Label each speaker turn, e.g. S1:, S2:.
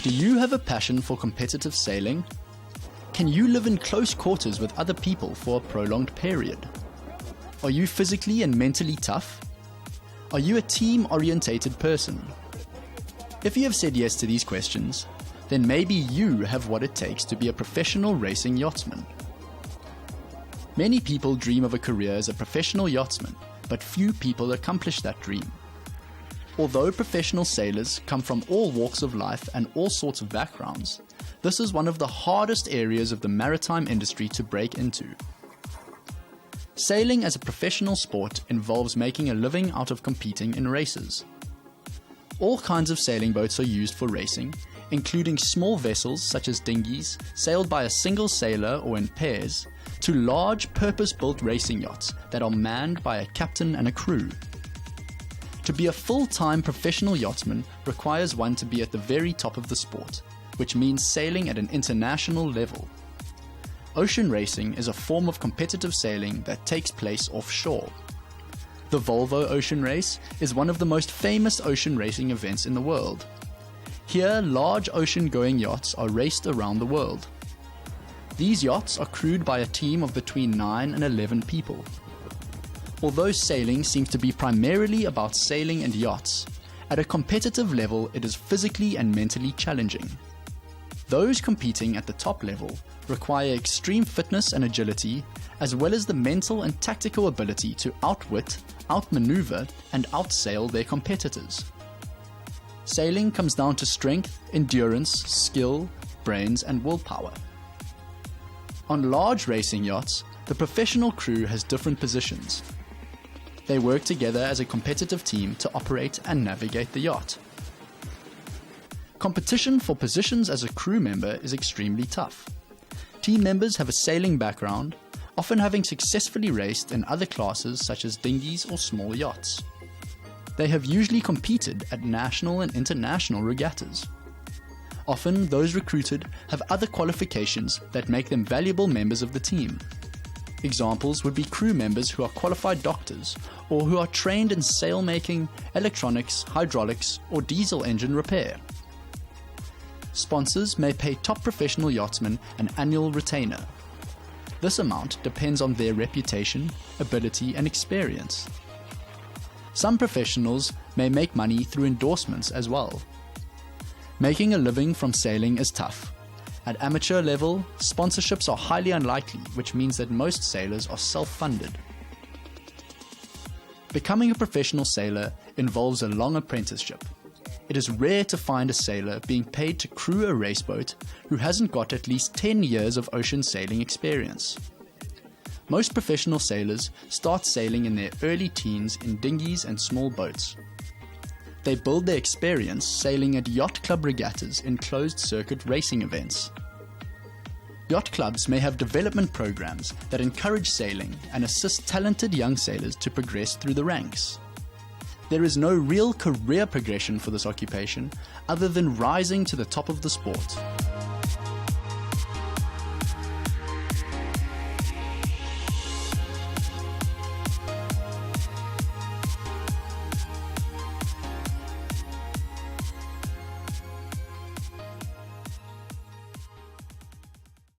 S1: Do you have a passion for competitive sailing? Can you live in close quarters with other people for a prolonged period? Are you physically and mentally tough? Are you a team-orientated person? If you have said yes to these questions, then maybe you have what it takes to be a professional racing yachtsman. Many people dream of a career as a professional yachtsman, but few people accomplish that dream. Although professional sailors come from all walks of life and all sorts of backgrounds, this is one of the hardest areas of the maritime industry to break into. Sailing as a professional sport involves making a living out of competing in races. All kinds of sailing boats are used for racing, including small vessels such as dinghies, sailed by a single sailor or in pairs, to large purpose-built racing yachts that are manned by a captain and a crew. To be a full-time professional yachtsman requires one to be at the very top of the sport, which means sailing at an international level. Ocean racing is a form of competitive sailing that takes place offshore. The Volvo Ocean Race is one of the most famous ocean racing events in the world. Here, large ocean-going yachts are raced around the world. These yachts are crewed by a team of between 9 and 11 people. Although sailing seems to be primarily about sailing and yachts, at a competitive level it is physically and mentally challenging. Those competing at the top level require extreme fitness and agility, as well as the mental and tactical ability to outwit, outmaneuver, and outsail their competitors. Sailing comes down to strength, endurance, skill, brains, and willpower. On large racing yachts, the professional crew has different positions. They work together as a competitive team to operate and navigate the yacht. Competition for positions as a crew member is extremely tough. Team members have a sailing background, often having successfully raced in other classes such as dinghies or small yachts. They have usually competed at national and international regattas. Often, those recruited have other qualifications that make them valuable members of the team. Examples would be crew members who are qualified doctors or who are trained in sailmaking, electronics, hydraulics, or diesel engine repair. Sponsors may pay top professional yachtsmen an annual retainer. This amount depends on their reputation, ability, and experience. Some professionals may make money through endorsements as well. Making a living from sailing is tough. At amateur level, sponsorships are highly unlikely, which means that most sailors are self-funded. Becoming a professional sailor involves a long apprenticeship. It is rare to find a sailor being paid to crew a raceboat who hasn't got at least 10 years of ocean sailing experience. Most professional sailors start sailing in their early teens in dinghies and small boats. They build their experience sailing at yacht club regattas in closed-circuit racing events. Yacht clubs may have development programs that encourage sailing and assist talented young sailors to progress through the ranks. There is no real career progression for this occupation other than rising to the top of the sport.